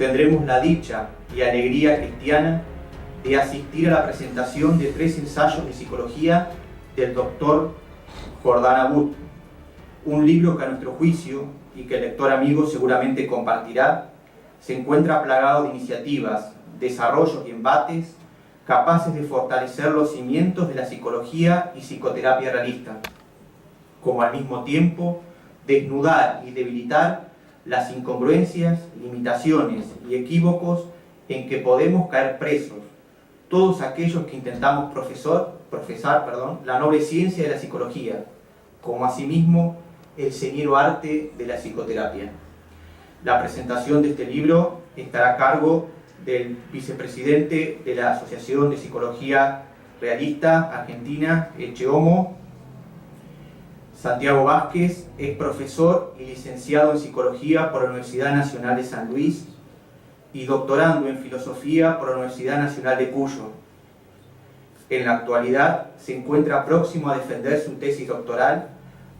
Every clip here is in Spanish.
tendremos la dicha y alegría cristiana de asistir a la presentación de 3 ensayos de psicología del doctor Jordán Abud, un libro que a nuestro juicio, y que el lector amigo seguramente compartirá, se encuentra plagado de iniciativas, desarrollos y embates capaces de fortalecer los cimientos de la psicología y psicoterapia realista, como al mismo tiempo desnudar y debilitar las incongruencias, limitaciones y equívocos en que podemos caer presos todos aquellos que intentamos profesar la noble ciencia de la psicología, como asimismo el señero arte de la psicoterapia. La presentación de este libro estará a cargo del vicepresidente de la Asociación de Psicología Realista Argentina, ECHEOMO, Santiago Vázquez. Es profesor y licenciado en Psicología por la Universidad Nacional de San Luis y doctorando en Filosofía por la Universidad Nacional de Cuyo. En la actualidad se encuentra próximo a defender su tesis doctoral,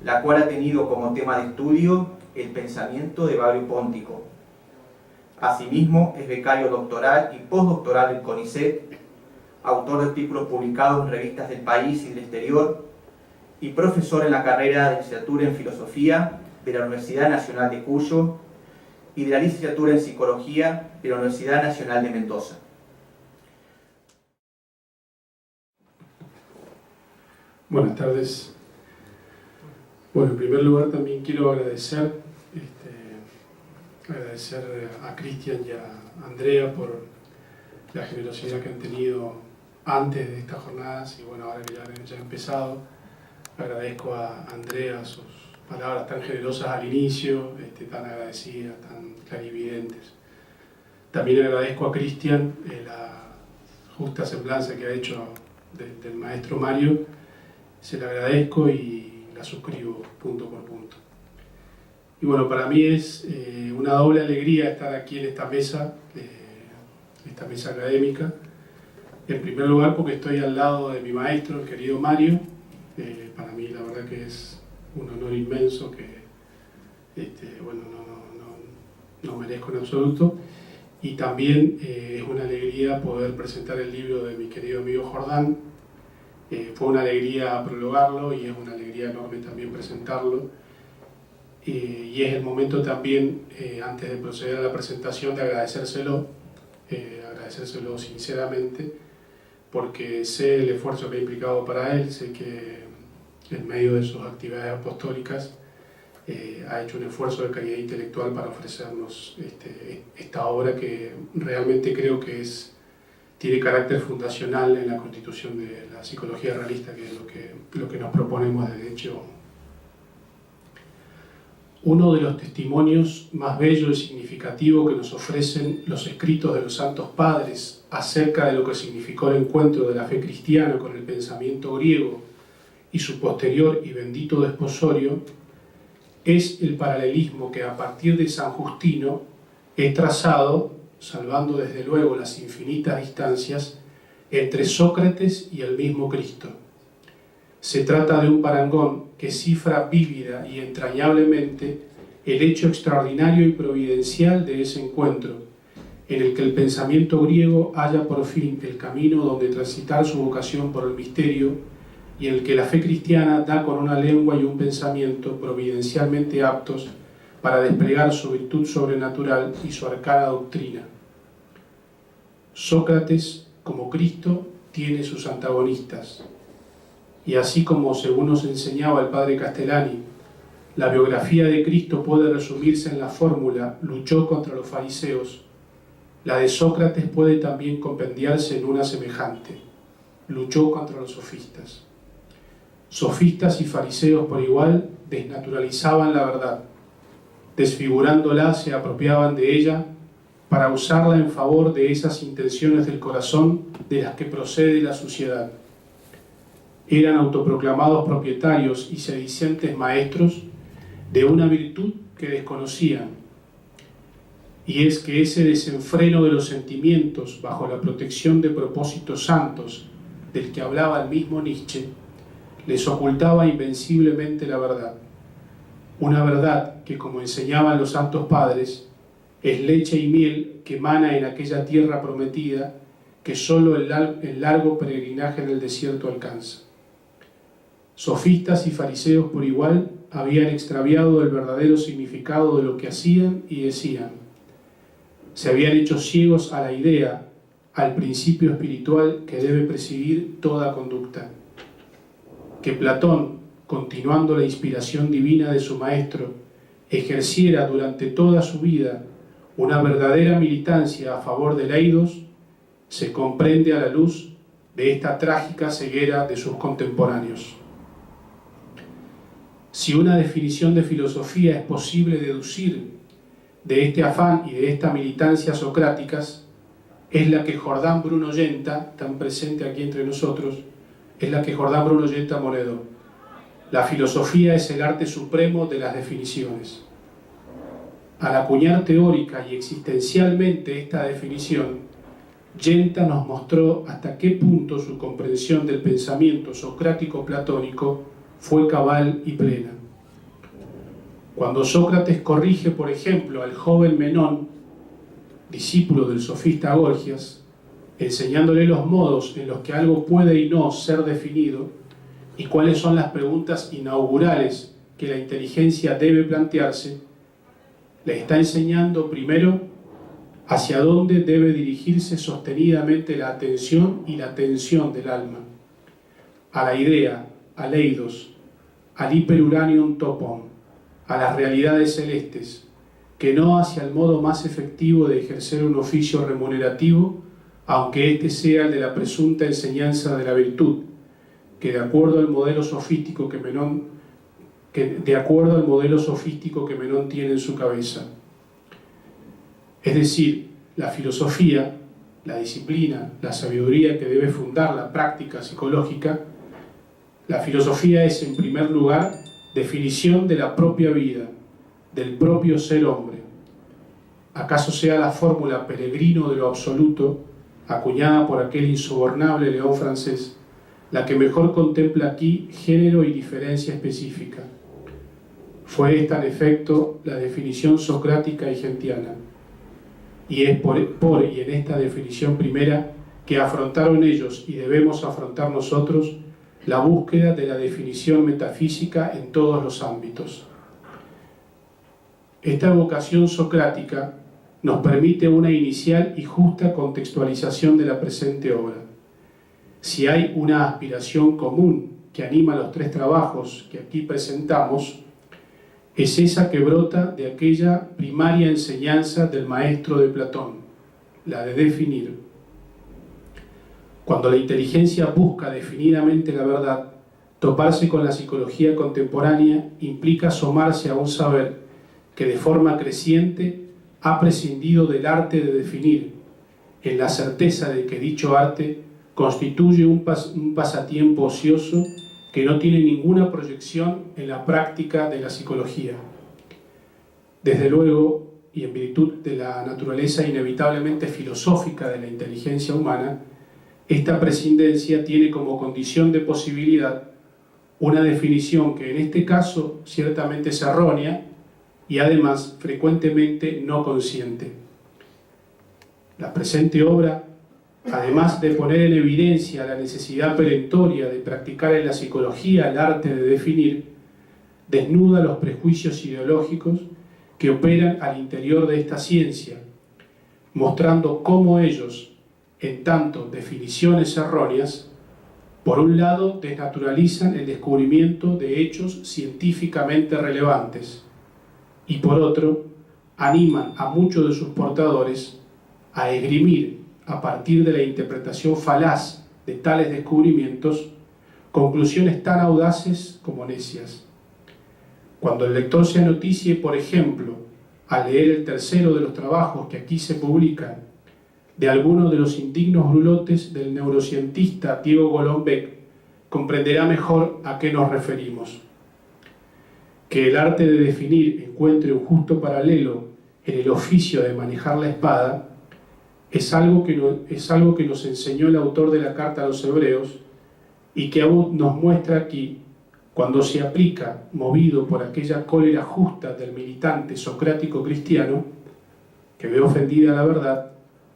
la cual ha tenido como tema de estudio el pensamiento de Barrio Póntico. Asimismo, es becario doctoral y postdoctoral del CONICET, autor de artículos publicados en revistas del país y del exterior, y profesor en la carrera de licenciatura en Filosofía de la Universidad Nacional de Cuyo y de la licenciatura en Psicología de la Universidad Nacional de Mendoza. Buenas tardes. Bueno, en primer lugar también quiero agradecer a Cristian y a Andrea por la generosidad que han tenido antes de estas jornadas y bueno, ahora que ya ha empezado. Agradezco a Andrea sus palabras tan generosas al inicio, tan agradecidas, tan clarividentes. También agradezco a Cristian la justa semblanza que ha hecho del maestro Mario. Se la agradezco y la suscribo punto por punto. Y bueno, para mí es una doble alegría estar aquí en esta mesa académica. En primer lugar porque estoy al lado de mi maestro, el querido Mario. Para mí la verdad que es un honor inmenso que no merezco en absoluto. Y también es una alegría poder presentar el libro de mi querido amigo Jordán. Fue una alegría prologarlo y es una alegría enorme también presentarlo. Y es el momento también, antes de proceder a la presentación, de agradecérselo sinceramente, porque sé el esfuerzo que ha implicado para él, sé que en medio de sus actividades apostólicas ha hecho un esfuerzo de calidad intelectual para ofrecernos esta obra que realmente creo que tiene carácter fundacional en la constitución de la psicología realista, que es lo que nos proponemos desde hecho. Uno de los testimonios más bellos y significativos que nos ofrecen los escritos de los santos padres acerca de lo que significó el encuentro de la fe cristiana con el pensamiento griego y su posterior y bendito desposorio es el paralelismo que a partir de San Justino es trazado, salvando desde luego las infinitas distancias, entre Sócrates y el mismo Cristo. Se trata de un parangón que cifra vívida y entrañablemente el hecho extraordinario y providencial de ese encuentro, en el que el pensamiento griego halla por fin el camino donde transitar su vocación por el misterio y en el que la fe cristiana da con una lengua y un pensamiento providencialmente aptos para desplegar su virtud sobrenatural y su arcana doctrina. Sócrates, como Cristo, tiene sus antagonistas, y así como, según nos enseñaba el padre Castellani, la biografía de Cristo puede resumirse en la fórmula «luchó contra los fariseos», la de Sócrates puede también compendiarse en una semejante: luchó contra los sofistas. Sofistas y fariseos por igual desnaturalizaban la verdad, desfigurándola se apropiaban de ella para usarla en favor de esas intenciones del corazón de las que procede la suciedad. Eran autoproclamados propietarios y sedicientes maestros de una virtud que desconocían, y es que ese desenfreno de los sentimientos bajo la protección de propósitos santos del que hablaba el mismo Nietzsche les ocultaba invenciblemente la verdad. Una verdad que, como enseñaban los santos padres, es leche y miel que mana en aquella tierra prometida que solo el largo peregrinaje en el desierto alcanza. Sofistas y fariseos por igual habían extraviado el verdadero significado de lo que hacían y decían. Se habían hecho ciegos a la idea, al principio espiritual que debe presidir toda conducta. Que Platón, continuando la inspiración divina de su maestro, ejerciera durante toda su vida una verdadera militancia a favor del eidos, se comprende a la luz de esta trágica ceguera de sus contemporáneos. Si una definición de filosofía es posible deducir de este afán y de esta militancia socráticas, es la que Jordán Bruno Yenta, tan presente aquí entre nosotros, es la que Jordán Bruno Yenta Moredó. La filosofía es el arte supremo de las definiciones. Al acuñar teórica y existencialmente esta definición, Yenta nos mostró hasta qué punto su comprensión del pensamiento socrático-platónico fue cabal y plena. Cuando Sócrates corrige, por ejemplo, al joven Menón, discípulo del sofista Gorgias, enseñándole los modos en los que algo puede y no ser definido y cuáles son las preguntas inaugurales que la inteligencia debe plantearse, le está enseñando primero hacia dónde debe dirigirse sostenidamente la atención y la atención del alma, a la idea, al eidos, al hiperuranium topon, a las realidades celestes, que no hacia el modo más efectivo de ejercer un oficio remunerativo, aunque este sea el de la presunta enseñanza de la virtud, que de acuerdo al modelo sofístico que Menón tiene en su cabeza. Es decir, la filosofía, la disciplina, la sabiduría que debe fundar la práctica psicológica, la filosofía es, en primer lugar, definición de la propia vida, del propio ser hombre. ¿Acaso sea la fórmula peregrino de lo absoluto, acuñada por aquel insobornable león francés, la que mejor contempla aquí género y diferencia específica? Fue esta, en efecto, la definición socrática y gentiana. Y es por y en esta definición primera que afrontaron ellos y debemos afrontar nosotros la búsqueda de la definición metafísica en todos los ámbitos. Esta vocación socrática nos permite una inicial y justa contextualización de la presente obra. Si hay una aspiración común que anima los tres trabajos que aquí presentamos, es esa que brota de aquella primaria enseñanza del maestro de Platón, la de definir. Cuando la inteligencia busca definidamente la verdad, toparse con la psicología contemporánea implica asomarse a un saber que de forma creciente ha prescindido del arte de definir, en la certeza de que dicho arte constituye un pasatiempo ocioso que no tiene ninguna proyección en la práctica de la psicología. Desde luego, y en virtud de la naturaleza inevitablemente filosófica de la inteligencia humana, esta prescindencia tiene como condición de posibilidad una definición que en este caso ciertamente es errónea y además frecuentemente no consciente. La presente obra, además de poner en evidencia la necesidad perentoria de practicar en la psicología el arte de definir, desnuda los prejuicios ideológicos que operan al interior de esta ciencia, mostrando cómo ellos, en tanto definiciones erróneas, por un lado desnaturalizan el descubrimiento de hechos científicamente relevantes y por otro animan a muchos de sus portadores a esgrimir, a partir de la interpretación falaz de tales descubrimientos, conclusiones tan audaces como necias. Cuando el lector se anoticie, por ejemplo, al leer el tercero de los trabajos que aquí se publican, de alguno de los indignos brulotes del neurocientista Diego Golombek, comprenderá mejor a qué nos referimos. Que el arte de definir encuentre un justo paralelo en el oficio de manejar la espada es algo que nos enseñó el autor de la Carta a los Hebreos y que aún nos muestra aquí, cuando se aplica, movido por aquella cólera justa del militante socrático cristiano, que ve ofendida la verdad,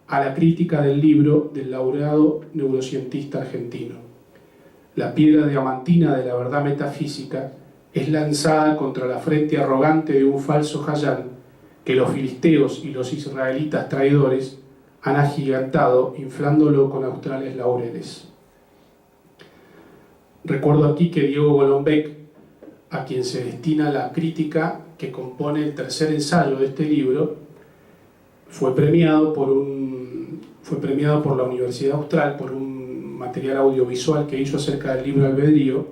a la crítica del libro del laureado neurocientista argentino. La piedra diamantina de la verdad metafísica es lanzada contra la frente arrogante de un falso Hayán que los filisteos y los israelitas traidores han agigantado, inflándolo con australes laureles. Recuerdo aquí que Diego Golombek, a quien se destina la crítica que compone el tercer ensayo de este libro, fue premiado por la Universidad Austral por un material audiovisual que hizo acerca del libro Albedrío,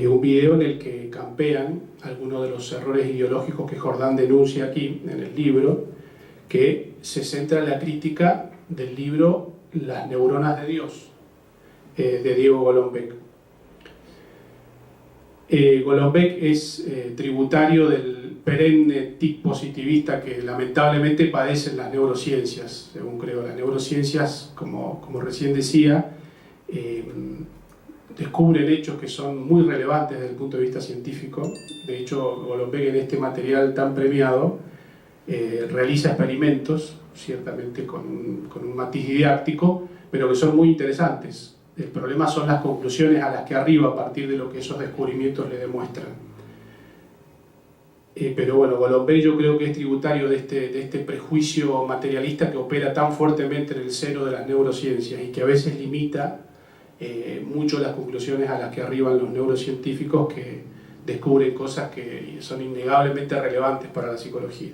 un video en el que campean algunos de los errores ideológicos que Jordán denuncia aquí en el libro, que se centra en la crítica del libro Las neuronas de Dios, de Diego Golombek. Golombek es tributario del perenne tic positivista que lamentablemente padecen las neurociencias, según creo. Las neurociencias, como recién decía, descubren hechos que son muy relevantes desde el punto de vista científico. De hecho, Golombek en este material tan premiado realiza experimentos, ciertamente con un matiz didáctico, pero que son muy interesantes. El problema son las conclusiones a las que arriba a partir de lo que esos descubrimientos le demuestran. Pero bueno, Golombek yo creo que es tributario de este prejuicio materialista que opera tan fuertemente en el seno de las neurociencias y que a veces limita mucho las conclusiones a las que arriban los neurocientíficos, que descubren cosas que son innegablemente relevantes para la psicología.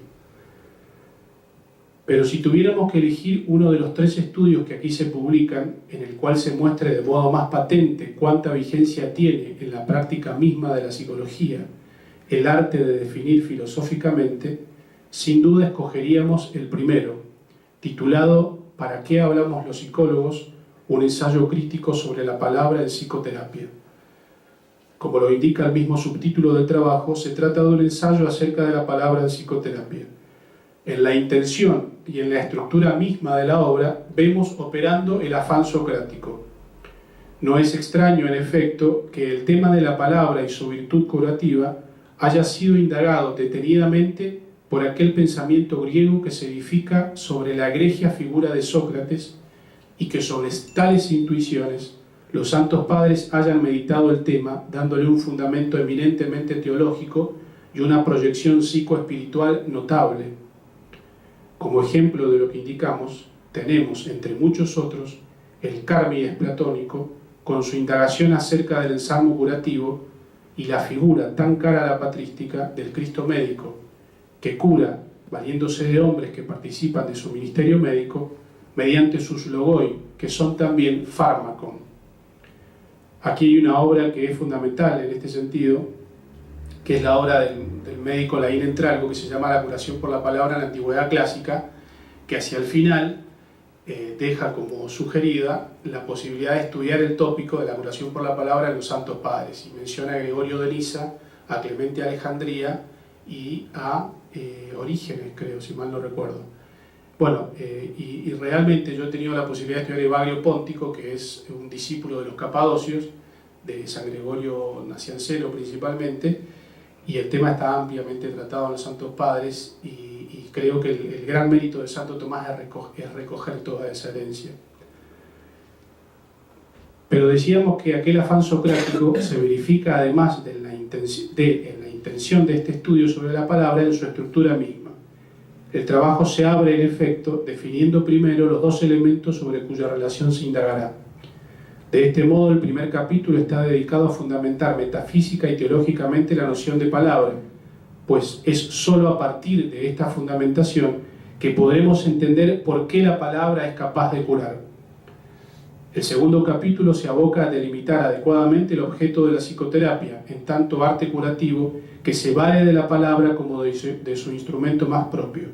Pero si tuviéramos que elegir uno de los 3 estudios que aquí se publican, en el cual se muestre de modo más patente cuánta vigencia tiene en la práctica misma de la psicología el arte de definir filosóficamente, sin duda escogeríamos el primero, titulado ¿Para qué hablamos los psicólogos? Un ensayo crítico sobre la palabra en psicoterapia. Como lo indica el mismo subtítulo del trabajo, se trata de un ensayo acerca de la palabra en psicoterapia. En la intención y en la estructura misma de la obra vemos operando el afán socrático. No es extraño, en efecto, que el tema de la palabra y su virtud curativa haya sido indagado detenidamente por aquel pensamiento griego que se edifica sobre la egregia figura de Sócrates y que sobre tales intuiciones los santos padres hayan meditado el tema, dándole un fundamento eminentemente teológico y una proyección psicoespiritual notable. Como ejemplo de lo que indicamos, tenemos, entre muchos otros, el Cármides platónico, con su indagación acerca del ensalmo curativo, y la figura tan cara a la patrística del Cristo médico, que cura, valiéndose de hombres que participan de su ministerio médico, mediante sus logoi, que son también fármacos. Aquí hay una obra que es fundamental en este sentido, que es la obra del médico Laín Entralgo, que se llama La curación por la palabra en la antigüedad clásica, que hacia el final deja como sugerida la posibilidad de estudiar el tópico de la curación por la palabra en los santos padres, y menciona a Gregorio de Niza, a Clemente de Alejandría y a Orígenes, creo, si mal no recuerdo. Bueno, y realmente yo he tenido la posibilidad de estudiar Evagrio Póntico, que es un discípulo de los Capadocios, de San Gregorio Nacianceno principalmente, y el tema está ampliamente tratado en los santos padres, y creo que el gran mérito de Santo Tomás es recoger toda esa herencia. Pero decíamos que aquel afán socrático se verifica además en la intención de este estudio sobre la palabra en su estructura misma. El trabajo se abre en efecto definiendo primero los 2 elementos sobre cuya relación se indagará. De este modo, el primer capítulo está dedicado a fundamentar metafísica y teológicamente la noción de palabra, pues es sólo a partir de esta fundamentación que podremos entender por qué la palabra es capaz de curar. El segundo capítulo se aboca a delimitar adecuadamente el objeto de la psicoterapia, en tanto arte curativo que se vale de la palabra como de su instrumento más propio.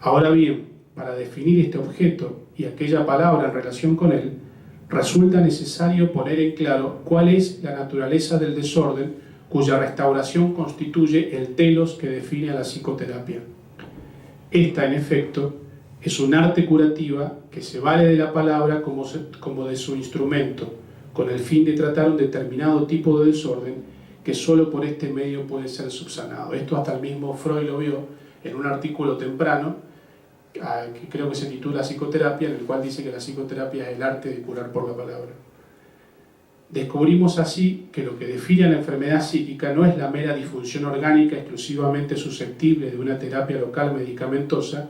Ahora bien, para definir este objeto y aquella palabra en relación con él, resulta necesario poner en claro cuál es la naturaleza del desorden cuya restauración constituye el telos que define a la psicoterapia. Esta, en efecto, es un arte curativa que se vale de la palabra como de su instrumento, con el fin de tratar un determinado tipo de desorden que solo por este medio puede ser subsanado. Esto hasta el mismo Freud lo vio en un artículo temprano, que creo que se titula Psicoterapia, en el cual dice que la psicoterapia es el arte de curar por la palabra. Descubrimos así que lo que define a la enfermedad psíquica no es la mera disfunción orgánica exclusivamente susceptible de una terapia local medicamentosa,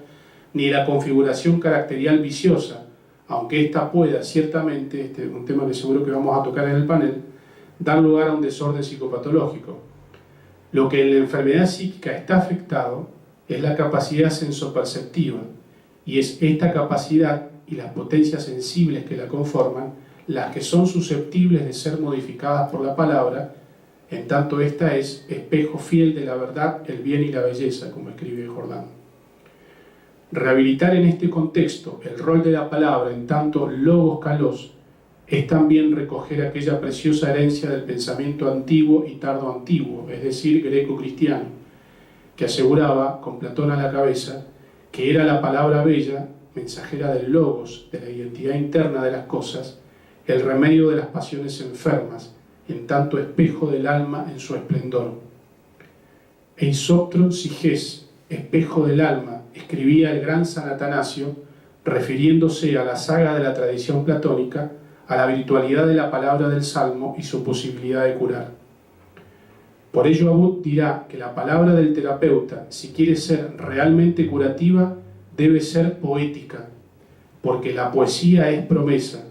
ni la configuración caracterial viciosa, aunque ésta pueda ciertamente, este es un tema que seguro que vamos a tocar en el panel, dar lugar a un desorden psicopatológico. Lo que en la enfermedad psíquica está afectado es la capacidad sensoperceptiva, y es esta capacidad y las potencias sensibles que la conforman las que son susceptibles de ser modificadas por la palabra, en tanto esta es espejo fiel de la verdad, el bien y la belleza, como escribe Jordán. Rehabilitar en este contexto el rol de la palabra en tanto logos kalos es también recoger aquella preciosa herencia del pensamiento antiguo y tardo antiguo, es decir, greco-cristiano, que aseguraba, con Platón a la cabeza, que era la palabra bella, mensajera del logos, de la identidad interna de las cosas, el remedio de las pasiones enfermas, en tanto espejo del alma en su esplendor. Eisoptron Siges, espejo del alma, escribía el gran San Atanasio, refiriéndose a la saga de la tradición platónica, a la virtualidad de la palabra del Salmo y su posibilidad de curar. Por ello Abud dirá que la palabra del terapeuta, si quiere ser realmente curativa, debe ser poética, porque la poesía es promesa,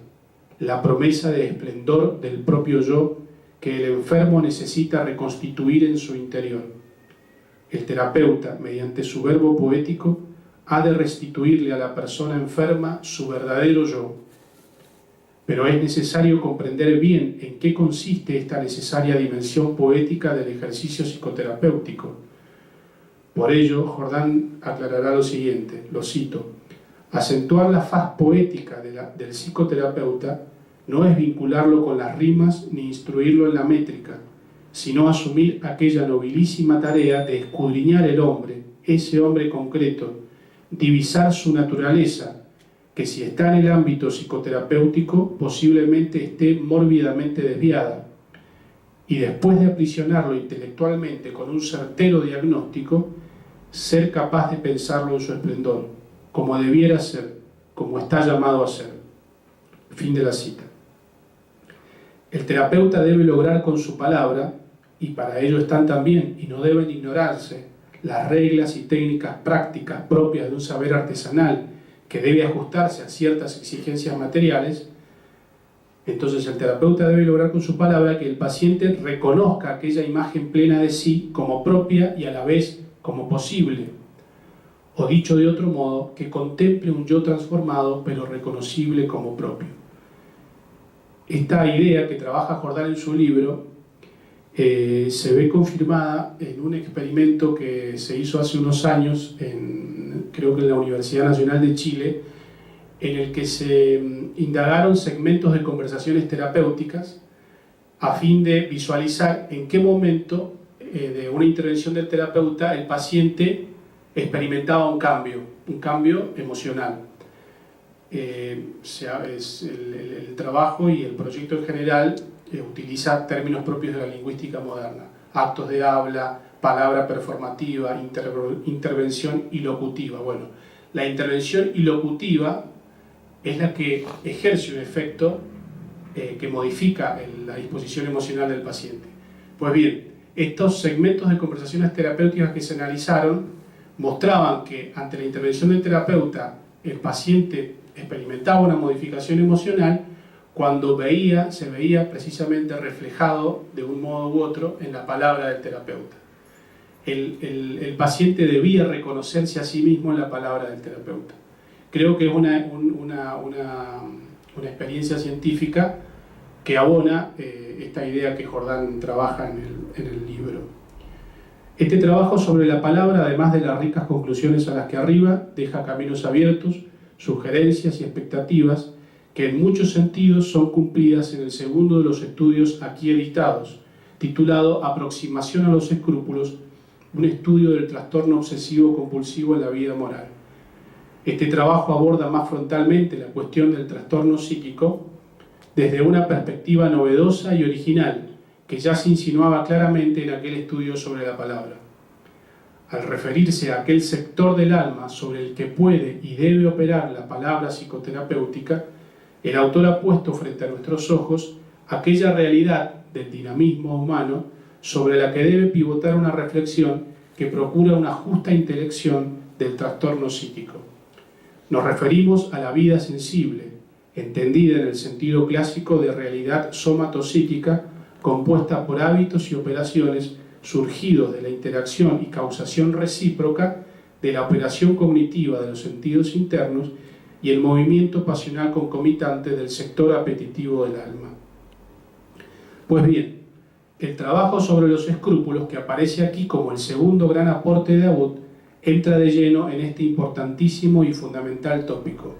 la promesa de esplendor del propio yo que el enfermo necesita reconstituir en su interior. El terapeuta, mediante su verbo poético, ha de restituirle a la persona enferma su verdadero yo. Pero es necesario comprender bien en qué consiste esta necesaria dimensión poética del ejercicio psicoterapéutico. Por ello, Jordán aclarará lo siguiente, lo cito: acentuar la faz poética del psicoterapeuta no es vincularlo con las rimas ni instruirlo en la métrica, sino asumir aquella nobilísima tarea de escudriñar el hombre, ese hombre concreto, divisar su naturaleza, que si está en el ámbito psicoterapéutico posiblemente esté mórbidamente desviada, y después de aprisionarlo intelectualmente con un certero diagnóstico, ser capaz de pensarlo en su esplendor, como debiera ser, como está llamado a ser. Fin de la cita. El terapeuta debe lograr con su palabra, y para ello están también, y no deben ignorarse, las reglas y técnicas prácticas propias de un saber artesanal que debe ajustarse a ciertas exigencias materiales. Entonces el terapeuta debe lograr con su palabra que el paciente reconozca aquella imagen plena de sí como propia y a la vez como posible, o dicho de otro modo, que contemple un yo transformado pero reconocible como propio. Esta idea que trabaja Jordán en su libro se ve confirmada en un experimento que se hizo hace unos años, creo que en la Universidad Nacional de Chile, en el que se indagaron segmentos de conversaciones terapéuticas a fin de visualizar en qué momento de una intervención del terapeuta el paciente experimentaba un cambio emocional. El trabajo y el proyecto en general utiliza términos propios de la lingüística moderna: actos de habla, palabra performativa, intervención ilocutiva. Bueno, la intervención ilocutiva es la que ejerce un efecto que modifica la disposición emocional del paciente. Pues bien, estos segmentos de conversaciones terapéuticas que se analizaron mostraban que ante la intervención del terapeuta el paciente experimentaba una modificación emocional cuando se veía precisamente reflejado de un modo u otro en la palabra del terapeuta. El paciente debía reconocerse a sí mismo en la palabra del terapeuta. Creo que es una experiencia científica que abona esta idea que Jordán trabaja en el libro. Este trabajo sobre la palabra, además de las ricas conclusiones a las que arriba, deja caminos abiertos, sugerencias y expectativas que en muchos sentidos son cumplidas en el segundo de los estudios aquí editados, titulado Aproximación a los escrúpulos, un estudio del trastorno obsesivo-compulsivo en la vida moral. Este trabajo aborda más frontalmente la cuestión del trastorno psíquico desde una perspectiva novedosa y original, que ya se insinuaba claramente en aquel estudio sobre la palabra. al referirse a aquel sector del alma sobre el que puede y debe operar la palabra psicoterapéutica, el autor ha puesto frente a nuestros ojos aquella realidad del dinamismo humano sobre la que debe pivotar una reflexión que procura una justa intelección del trastorno psíquico. Nos referimos a la vida sensible, entendida en el sentido clásico de realidad somatopsíquica, compuesta por hábitos y operaciones surgidos de la interacción y causación recíproca de la operación cognitiva de los sentidos internos y el movimiento pasional concomitante del sector apetitivo del alma. Pues bien, el trabajo sobre los escrúpulos, que aparece aquí como el segundo gran aporte de Abud, entra de lleno en este importantísimo y fundamental tópico.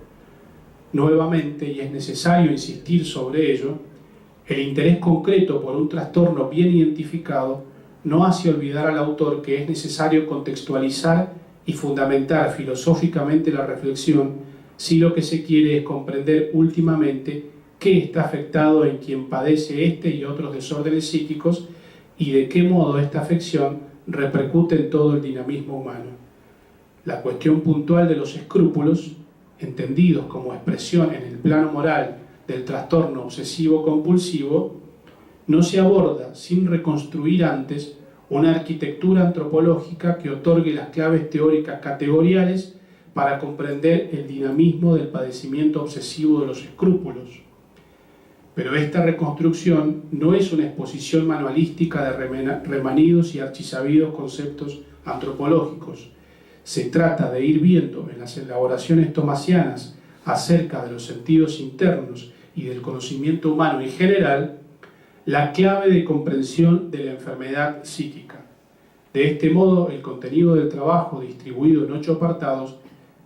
Nuevamente, y es necesario insistir sobre ello, el interés concreto por un trastorno bien identificado no hace olvidar al autor que es necesario contextualizar y fundamentar filosóficamente la reflexión si lo que se quiere es comprender últimamente qué está afectado en quien padece este y otros desórdenes psíquicos y de qué modo esta afección repercute en todo el dinamismo humano. La cuestión puntual de los escrúpulos, entendidos como expresión en el plano moral del trastorno obsesivo-compulsivo, no se aborda sin reconstruir antes una arquitectura antropológica que otorgue las claves teóricas categoriales para comprender el dinamismo del padecimiento obsesivo de los escrúpulos. Pero esta reconstrucción no es una exposición manualística de remanidos y archisabidos conceptos antropológicos. Se trata de ir viendo en las elaboraciones tomasianas acerca de los sentidos internos y del conocimiento humano en general, la clave de comprensión de la enfermedad psíquica. De este modo, el contenido del trabajo, distribuido en 8 apartados,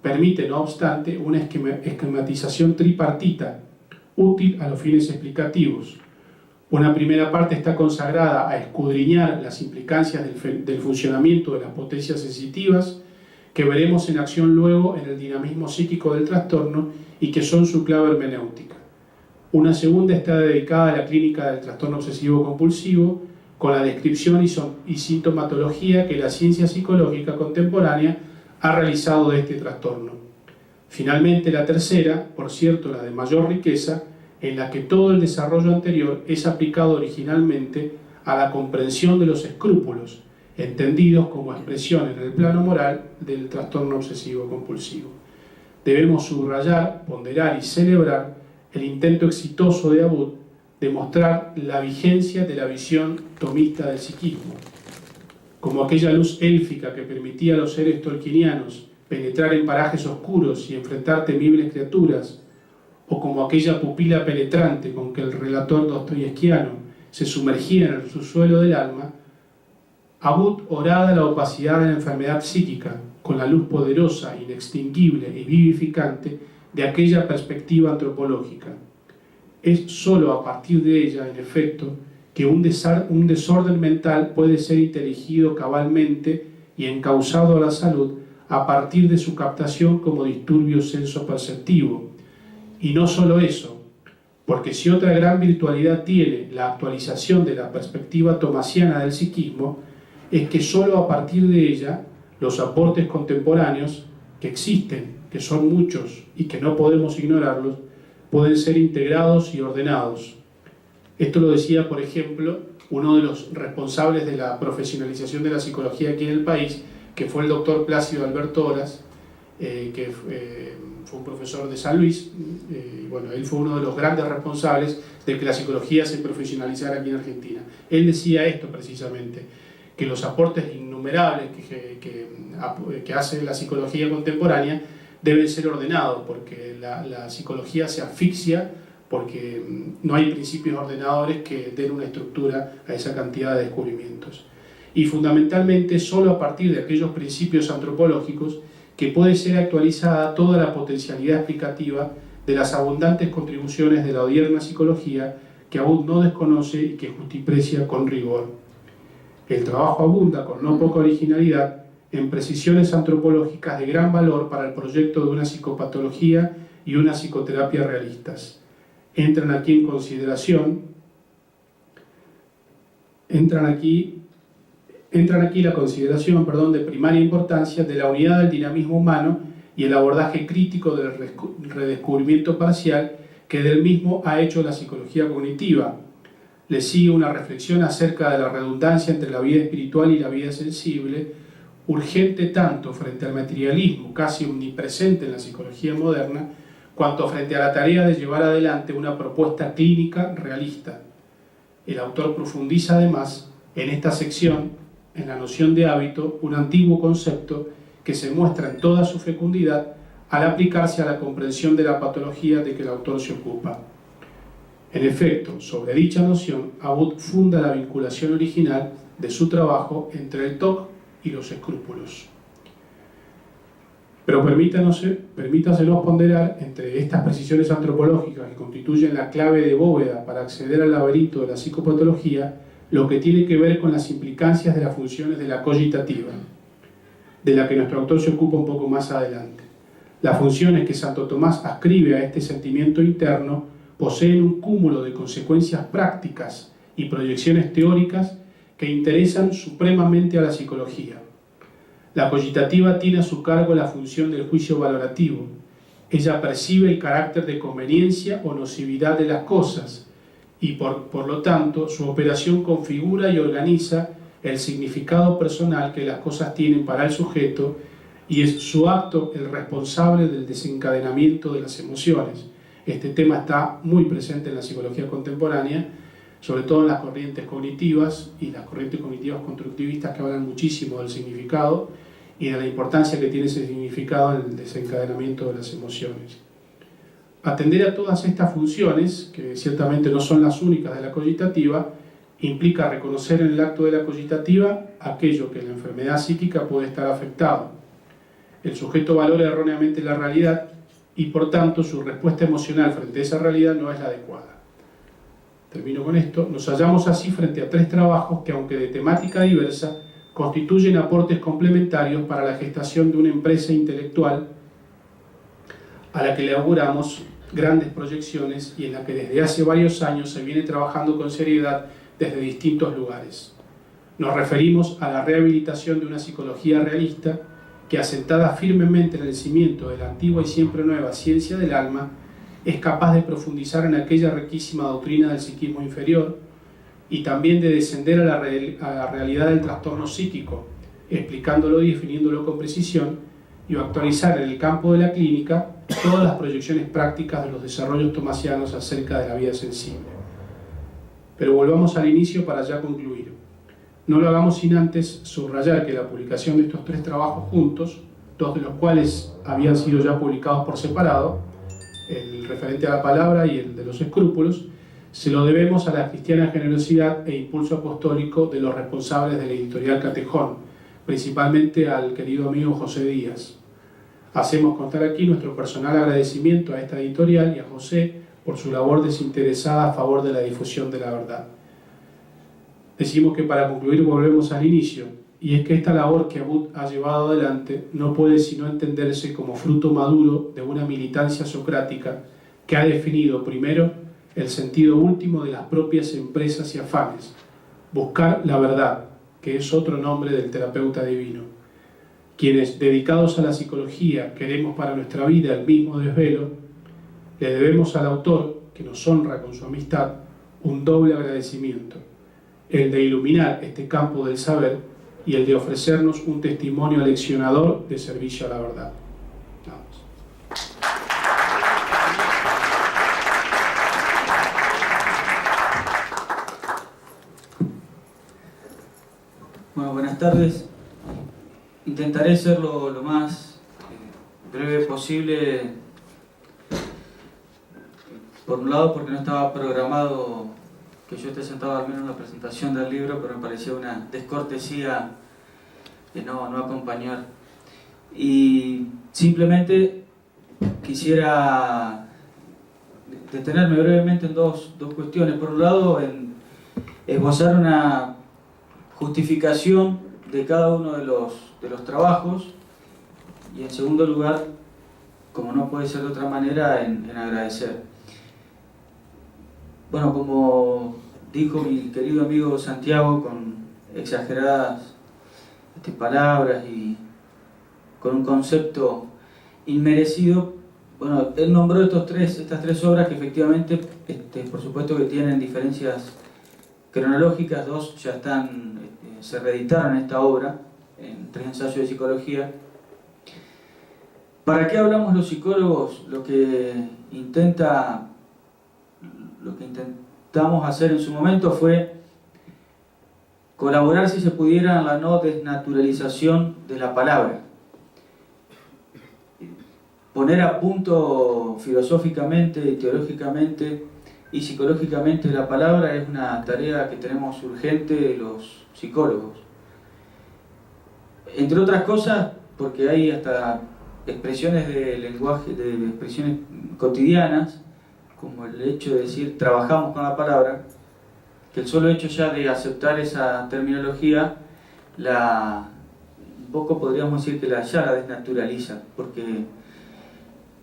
permite, no obstante, una esquematización tripartita, útil a los fines explicativos. Una primera parte está consagrada a escudriñar las implicancias del funcionamiento de las potencias sensitivas, que veremos en acción luego en el dinamismo psíquico del trastorno y que son su clave hermenéutica. Una segunda está dedicada a la clínica del trastorno obsesivo-compulsivo, con la descripción y sintomatología que la ciencia psicológica contemporánea ha realizado de este trastorno. Finalmente, la tercera, por cierto la de mayor riqueza, en la que todo el desarrollo anterior es aplicado originalmente a la comprensión de los escrúpulos, entendidos como expresión en el plano moral del trastorno obsesivo-compulsivo. Debemos subrayar, ponderar y celebrar el intento exitoso de Abud de mostrar la vigencia de la visión tomista del psiquismo, como aquella luz élfica que permitía a los seres tolkienianos penetrar en parajes oscuros y enfrentar temibles criaturas, o como aquella pupila penetrante con que el relator dostoyevskiano se sumergía en el subsuelo del alma. Abud horada la opacidad de la enfermedad psíquica con la luz poderosa, inextinguible y vivificante de aquella perspectiva antropológica. Es sólo a partir de ella, en efecto, que un desorden mental puede ser inteligido cabalmente y encauzado a la salud a partir de su captación como disturbio senso-perceptivo. Y no solo eso, porque si otra gran virtualidad tiene la actualización de la perspectiva tomasiana del psiquismo, es que sólo a partir de ella los aportes contemporáneos que existen, que son muchos y que no podemos ignorarlos, pueden ser integrados y ordenados. Esto lo decía, por ejemplo, uno de los responsables de la profesionalización de la psicología aquí en el país, que fue el doctor Plácido Alberto Horas, que fue un profesor de San Luis. Bueno, él fue uno de los grandes responsables de que la psicología se profesionalizara aquí en Argentina. Él decía esto precisamente, que los aportes innumerables que hace la psicología contemporánea deben ser ordenados, porque la psicología se asfixia porque no hay principios ordenadores que den una estructura a esa cantidad de descubrimientos. Y fundamentalmente solo a partir de aquellos principios antropológicos que puede ser actualizada toda la potencialidad explicativa de las abundantes contribuciones de la odierna psicología que aún no desconoce y que justiprecia con rigor. El trabajo abunda con no poca originalidad en precisiones antropológicas de gran valor para el proyecto de una psicopatología y una psicoterapia realistas. Entran aquí Entran aquí la consideración, de primaria importancia de la unidad del dinamismo humano y el abordaje crítico del redescubrimiento parcial que del mismo ha hecho la psicología cognitiva. Le sigue una reflexión acerca de la redundancia entre la vida espiritual y la vida sensible, urgente tanto frente al materialismo casi omnipresente en la psicología moderna, cuanto frente a la tarea de llevar adelante una propuesta clínica realista. El autor profundiza además en esta sección en la noción de hábito, un antiguo concepto que se muestra en toda su fecundidad al aplicarse a la comprensión de la patología de que el autor se ocupa. En efecto, sobre dicha noción, Abud funda la vinculación original de su trabajo entre el TOC y los escrúpulos. Pero permítasenos ponderar entre estas precisiones antropológicas que constituyen la clave de bóveda para acceder al laberinto de la psicopatología, lo que tiene que ver con las implicancias de las funciones de la cogitativa, de la que nuestro autor se ocupa un poco más adelante. Las funciones que Santo Tomás ascribe a este sentimiento interno poseen un cúmulo de consecuencias prácticas y proyecciones teóricas que interesan supremamente a la psicología. La cogitativa tiene a su cargo la función del juicio valorativo. Ella percibe el carácter de conveniencia o nocividad de las cosas y por lo tanto su operación configura y organiza el significado personal que las cosas tienen para el sujeto y es su acto el responsable del desencadenamiento de las emociones. Este tema está muy presente en la psicología contemporánea, sobre todo en las corrientes cognitivas y las corrientes cognitivas constructivistas que hablan muchísimo del significado y de la importancia que tiene ese significado en el desencadenamiento de las emociones. Atender a todas estas funciones, que ciertamente no son las únicas de la cogitativa, implica reconocer en el acto de la cogitativa aquello que en la enfermedad psíquica puede estar afectado. El sujeto valora erróneamente la realidad y por tanto su respuesta emocional frente a esa realidad no es la adecuada. Termino con esto. Nos hallamos así frente a tres trabajos que, aunque de temática diversa, constituyen aportes complementarios para la gestación de una empresa intelectual a la que le auguramos grandes proyecciones y en la que desde hace varios años se viene trabajando con seriedad desde distintos lugares. Nos referimos a la rehabilitación de una psicología realista que, asentada firmemente en el cimiento de la antigua y siempre nueva ciencia del alma, es capaz de profundizar en aquella riquísima doctrina del psiquismo inferior y también de descender a la realidad del trastorno psíquico, explicándolo y definiéndolo con precisión, y actualizar en el campo de la clínica todas las proyecciones prácticas de los desarrollos tomasianos acerca de la vida sensible. Pero volvamos al inicio para ya concluir. No lo hagamos sin antes subrayar que la publicación de estos tres trabajos juntos, dos de los cuales habían sido ya publicados por separado, el referente a la palabra y el de los escrúpulos, se lo debemos a la cristiana generosidad e impulso apostólico de los responsables de la editorial Catejón, principalmente al querido amigo José Díaz. Hacemos constar aquí nuestro personal agradecimiento a esta editorial y a José por su labor desinteresada a favor de la difusión de la verdad. Decimos que para concluir volvemos al inicio, y es que esta labor que Abud ha llevado adelante no puede sino entenderse como fruto maduro de una militancia socrática que ha definido primero el sentido último de las propias empresas y afanes, buscar la verdad, que es otro nombre del terapeuta divino. Quienes, dedicados a la psicología, queremos para nuestra vida el mismo desvelo, le debemos al autor, que nos honra con su amistad, un doble agradecimiento, el de iluminar este campo del saber y el de ofrecernos un testimonio leccionador de servicio a la verdad. Vamos. Bueno, buenas tardes. Intentaré ser lo más breve posible. Por un lado, porque no estaba programado que yo esté sentado al menos en la presentación del libro, pero me pareció una descortesía de no acompañar. Y simplemente quisiera detenerme brevemente en dos cuestiones. Por un lado, en esbozar una justificación de cada uno de los trabajos, y en segundo lugar, como no puede ser de otra manera, en agradecer. Bueno, como dijo mi querido amigo Santiago con exageradas palabras y con un concepto inmerecido. Bueno, él nombró estas tres obras que efectivamente, por supuesto que tienen diferencias cronológicas. Dos ya se reeditaron esta obra, en 3 ensayos de psicología. ¿Para qué hablamos los psicólogos? Lo que intentamos hacer en su momento fue colaborar, si se pudiera, en la no desnaturalización de la palabra. Poner a punto filosóficamente, teológicamente y psicológicamente la palabra es una tarea que tenemos urgente los psicólogos. Entre otras cosas, porque hay hasta expresiones de lenguaje, de expresiones cotidianas, como el hecho de decir trabajamos con la palabra, que el solo hecho ya de aceptar esa terminología, un poco podríamos decir que ya la desnaturaliza, porque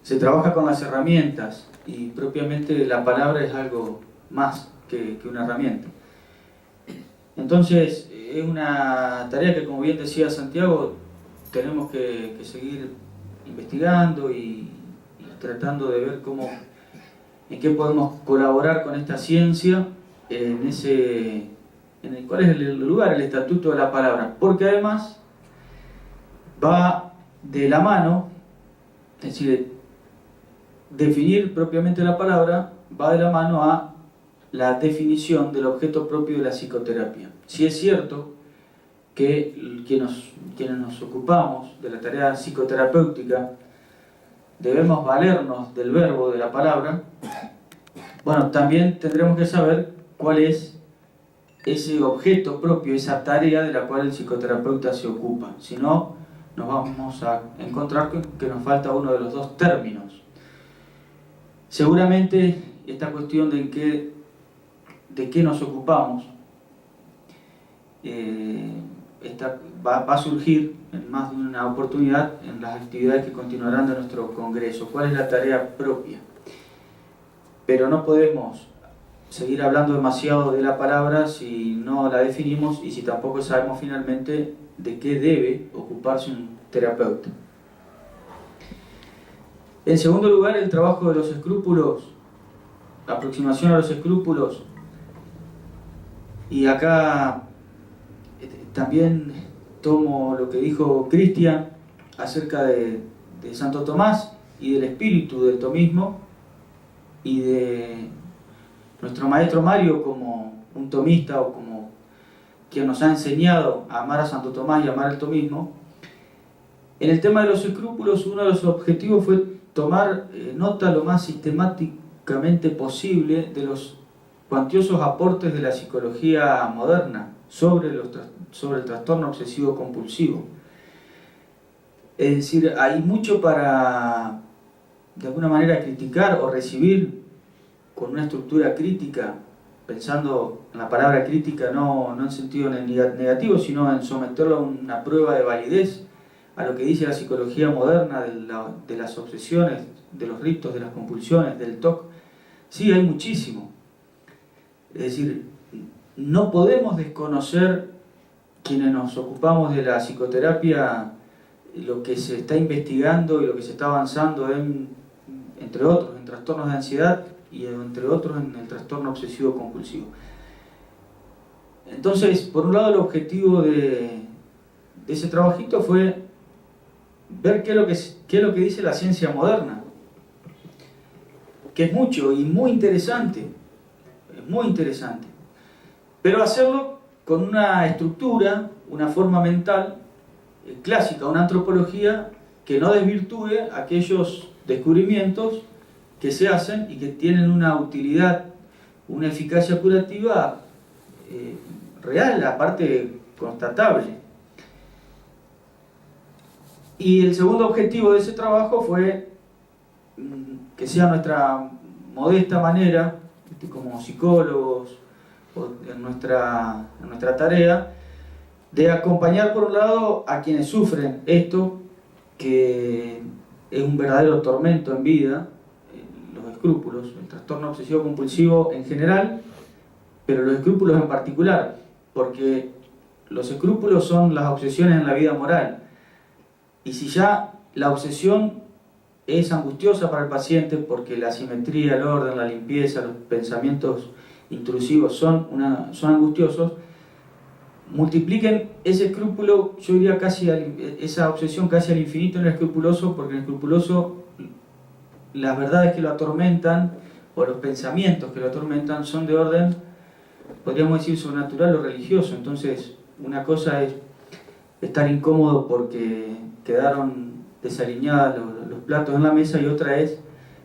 se trabaja con las herramientas y propiamente la palabra es algo más que una herramienta. Entonces es una tarea que, como bien decía Santiago, tenemos que seguir investigando y tratando de ver en qué podemos colaborar con esta ciencia, cuál es el lugar, el estatuto de la palabra, porque además va de la mano, es decir, definir propiamente la palabra va de la mano a la definición del objeto propio de la psicoterapia. Si es cierto que quienes nos ocupamos de la tarea psicoterapéutica debemos valernos del verbo, de la palabra, bueno, también tendremos que saber cuál es ese objeto propio, esa tarea de la cual el psicoterapeuta se ocupa. Si no, nos vamos a encontrar que nos falta uno de los dos términos. Seguramente esta cuestión de qué nos ocupamos va a surgir en más de una oportunidad en las actividades que continuarán de nuestro congreso. ¿Cuál es la tarea propia? Pero no podemos seguir hablando demasiado de la palabra si no la definimos y si tampoco sabemos finalmente de qué debe ocuparse un terapeuta. En segundo lugar, el trabajo de los escrúpulos, la aproximación a los escrúpulos. Y acá también tomo lo que dijo Cristian acerca de Santo Tomás y del espíritu del tomismo, y de nuestro maestro Mario como un tomista o como quien nos ha enseñado a amar a Santo Tomás y a amar el tomismo. En el tema de los escrúpulos, uno de los objetivos fue tomar nota lo más sistemáticamente posible de los cuantiosos aportes de la psicología moderna sobre el trastorno obsesivo compulsivo. Es decir, hay mucho para, de alguna manera, criticar o recibir con una estructura crítica, pensando en la palabra crítica no en sentido negativo, sino en someterlo a una prueba de validez a lo que dice la psicología moderna de las obsesiones, de los ritos, de las compulsiones, del TOC. Sí, hay muchísimo. Es decir, no podemos desconocer, quienes nos ocupamos de la psicoterapia, lo que se está investigando y lo que se está avanzando entre otros, en trastornos de ansiedad y entre otros en el trastorno obsesivo compulsivo. Entonces, por un lado, el objetivo de ese trabajito fue ver qué es lo que dice la ciencia moderna, que es mucho y muy interesante, pero hacerlo con una estructura, una forma mental clásica, una antropología que no desvirtúe aquellos descubrimientos que se hacen y que tienen una utilidad, una eficacia curativa real, aparte constatable. Y el segundo objetivo de ese trabajo fue que sea nuestra modesta manera, como psicólogos, en nuestra tarea, de acompañar por un lado a quienes sufren esto, que es un verdadero tormento en vida, los escrúpulos, el trastorno obsesivo compulsivo en general, pero los escrúpulos en particular, porque los escrúpulos son las obsesiones en la vida moral. Y si ya la obsesión es angustiosa para el paciente porque la simetría, el orden, la limpieza, los pensamientos intrusivos son angustiosos, multipliquen ese escrúpulo, yo diría esa obsesión casi al infinito en el escrupuloso, porque en el escrupuloso las verdades que lo atormentan o los pensamientos que lo atormentan son de orden, podríamos decir, sobrenatural o religioso. Entonces, una cosa es estar incómodo porque quedaron desalineados los platos en la mesa, y otra es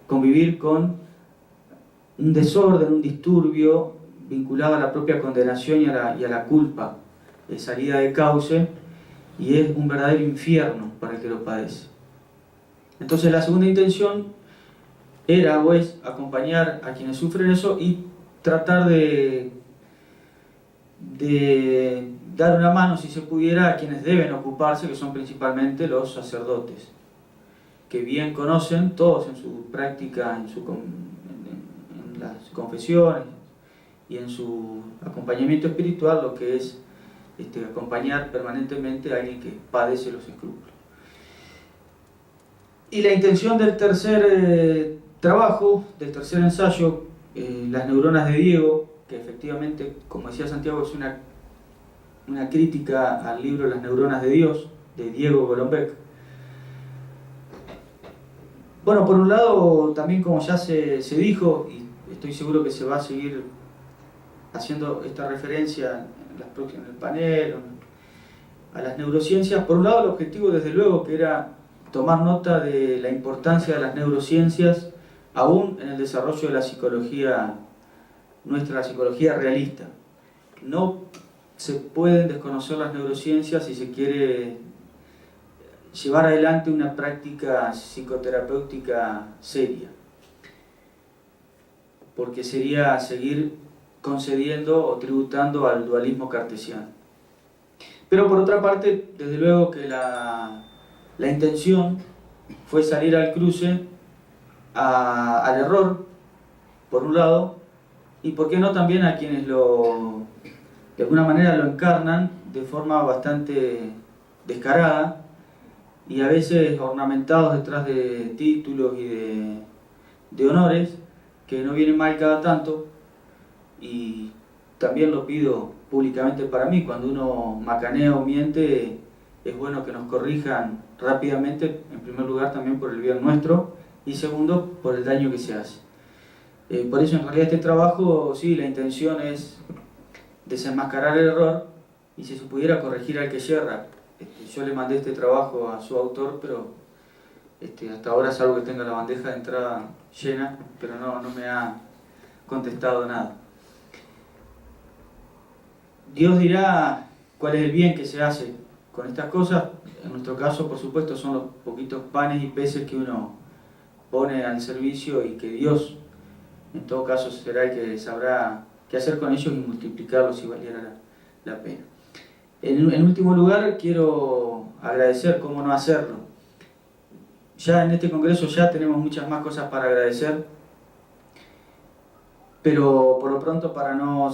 convivir con un desorden, un disturbio vinculado a la propia condenación y a la culpa, de salida de cauce, y es un verdadero infierno para el que lo padece. Entonces la segunda intención era o es acompañar a quienes sufren eso y tratar de dar una mano, si se pudiera, a quienes deben ocuparse, que son principalmente los sacerdotes, que bien conocen todos en su práctica, en las confesiones y en su acompañamiento espiritual, lo que es acompañar permanentemente a alguien que padece los escrúpulos. Y la intención del tercer trabajo, del tercer ensayo, Las neuronas de Diego, que efectivamente, como decía Santiago, es una crítica al libro Las neuronas de Dios, de Diego Golombek. Bueno, por un lado, también como ya se dijo, y estoy seguro que se va a seguir haciendo esta referencia en el panel, a las neurociencias, por un lado el objetivo desde luego que era tomar nota de la importancia de las neurociencias aún en el desarrollo de la psicología nuestra, la psicología realista. No se pueden desconocer las neurociencias si se quiere llevar adelante una práctica psicoterapéutica seria, porque sería seguir concediendo o tributando al dualismo cartesiano. Pero por otra parte, desde luego que la intención fue salir al cruce al error, por un lado, y por qué no también a quienes de alguna manera lo encarnan de forma bastante descarada y a veces ornamentados detrás de títulos y de honores que no vienen mal cada tanto. Y también lo pido públicamente para mí, cuando uno macanea o miente, es bueno que nos corrijan rápidamente, en primer lugar también por el bien nuestro, y segundo, por el daño que se hace. Por eso en realidad este trabajo, sí, la intención es desenmascarar el error, y si se pudiera corregir al que yerra. Yo le mandé este trabajo a su autor, pero hasta ahora es algo que tenga la bandeja de entrada llena, pero no me ha contestado nada. Dios dirá cuál es el bien que se hace con estas cosas. En nuestro caso, por supuesto, son los poquitos panes y peces que uno pone al servicio y que Dios, en todo caso, será el que sabrá qué hacer con ellos y multiplicarlos si valiera la pena. En último lugar, quiero agradecer, cómo no hacerlo. Ya en este congreso ya tenemos muchas más cosas para agradecer, pero por lo pronto, para no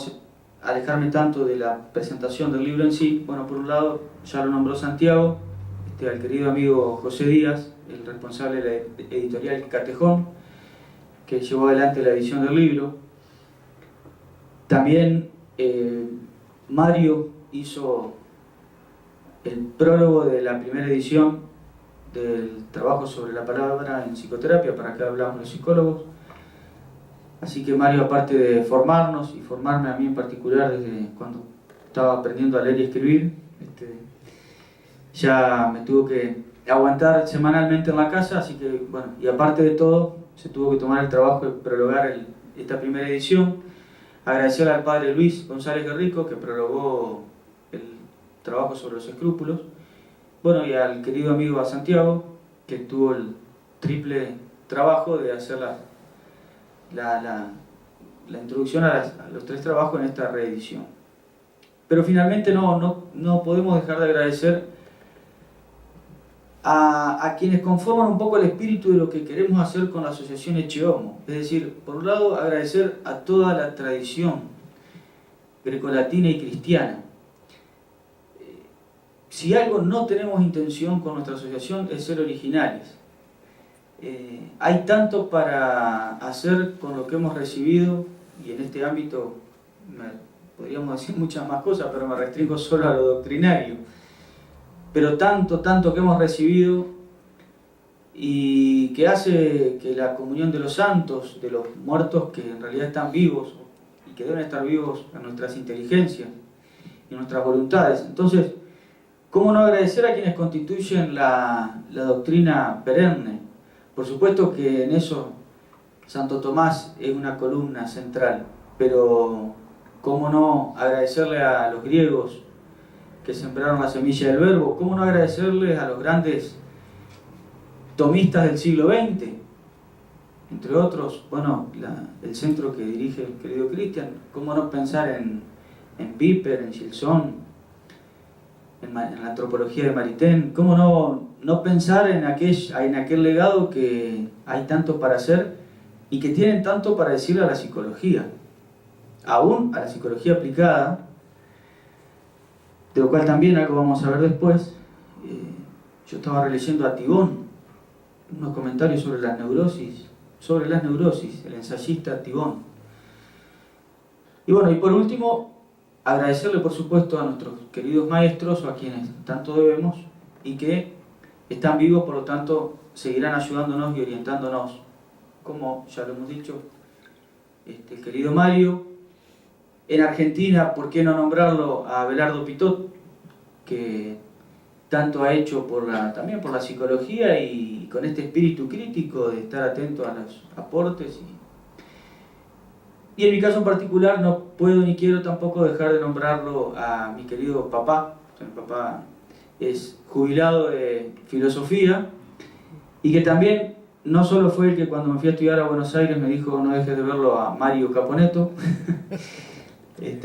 alejarme tanto de la presentación del libro en sí, bueno, por un lado, ya lo nombró Santiago, al querido amigo José Díaz, el responsable de la editorial Catejón, que llevó adelante la edición del libro. También Mario hizo el prólogo de la primera edición del trabajo sobre la palabra en psicoterapia, para que hablamos los psicólogos. Así que Mario, aparte de formarnos y formarme a mí en particular desde cuando estaba aprendiendo a leer y escribir, ya me tuvo que aguantar semanalmente en la casa, así que bueno, y aparte de todo, se tuvo que tomar el trabajo de prologar esta primera edición. Agradecer al padre Luis González Guerrico, que prologó el trabajo sobre los escrúpulos. Bueno, y al querido amigo a Santiago, que tuvo el triple trabajo de hacer la introducción a los tres trabajos en esta reedición. Pero finalmente no podemos dejar de agradecer a quienes conforman un poco el espíritu de lo que queremos hacer con la asociación Echehomo. Es decir, por un lado, agradecer a toda la tradición grecolatina y cristiana, si algo no tenemos intención con nuestra asociación es ser originales. Hay tanto para hacer con lo que hemos recibido, y en este ámbito podríamos decir muchas más cosas, pero me restringo solo a lo doctrinario. Pero tanto que hemos recibido, y que hace que la comunión de los santos, de los muertos que en realidad están vivos y que deben estar vivos en nuestras inteligencias y nuestras voluntades. Entonces, ¿cómo no agradecer a quienes constituyen la doctrina perenne? Por supuesto que en eso Santo Tomás es una columna central, pero ¿cómo no agradecerle a los griegos que sembraron la semilla del verbo? ¿Cómo no agradecerles a los grandes tomistas del siglo XX? Entre otros, bueno, el centro que dirige el querido Cristian. ¿Cómo no pensar en Piper, en Gilson, en la antropología de Maritain? ¿Cómo no pensar en aquel legado que hay tanto para hacer y que tienen tanto para decirle a la psicología? Aún a la psicología aplicada, de lo cual también algo vamos a ver después. Yo estaba releyendo a Thibon unos comentarios sobre las neurosis, el ensayista Thibon. Y bueno, y por último, agradecerle por supuesto a nuestros queridos maestros, a quienes tanto debemos, y que están vivos, por lo tanto seguirán ayudándonos y orientándonos, como ya lo hemos dicho, el querido Mario. En Argentina, ¿por qué no nombrarlo a Abelardo Pitot, que tanto ha hecho también por la psicología y con este espíritu crítico de estar atento a los aportes? Y en mi caso en particular no puedo ni quiero tampoco dejar de nombrarlo a mi querido papá. Mi papá es jubilado de filosofía y que también no solo fue el que cuando me fui a estudiar a Buenos Aires me dijo no dejes de verlo a Mario Caponetto.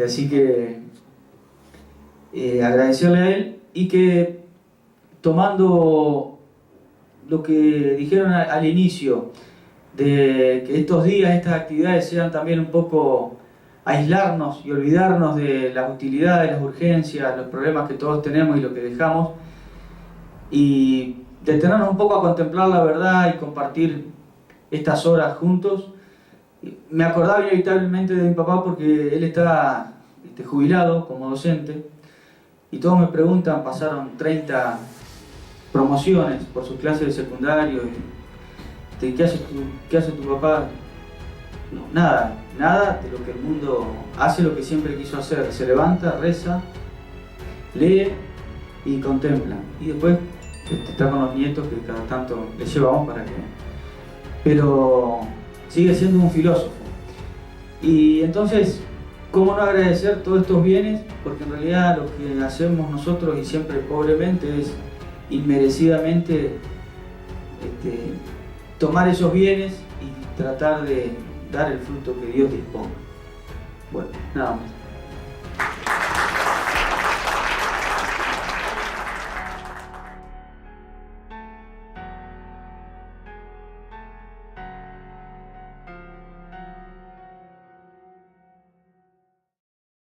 Así que agradecerle a él, y que tomando lo que dijeron al inicio, de que estos días, estas actividades sean también un poco aislarnos y olvidarnos de las utilidades, las urgencias, los problemas que todos tenemos y lo que dejamos, y detenernos un poco a contemplar la verdad y compartir estas horas juntos. Me acordaba inevitablemente de mi papá porque él está jubilado como docente, y todos me preguntan, pasaron 30 promociones por sus clases de secundario, y ¿qué hace tu papá? No, nada de lo que el mundo hace, lo que siempre quiso hacer. Se levanta, reza, lee y contempla, y después está con los nietos que cada tanto les llevamos para que... pero sigue siendo un filósofo. Y entonces, ¿cómo no agradecer todos estos bienes? Porque en realidad lo que hacemos nosotros, y siempre pobremente, es inmerecidamente tomar esos bienes y tratar de dar el fruto que Dios disponga. Bueno, nada más.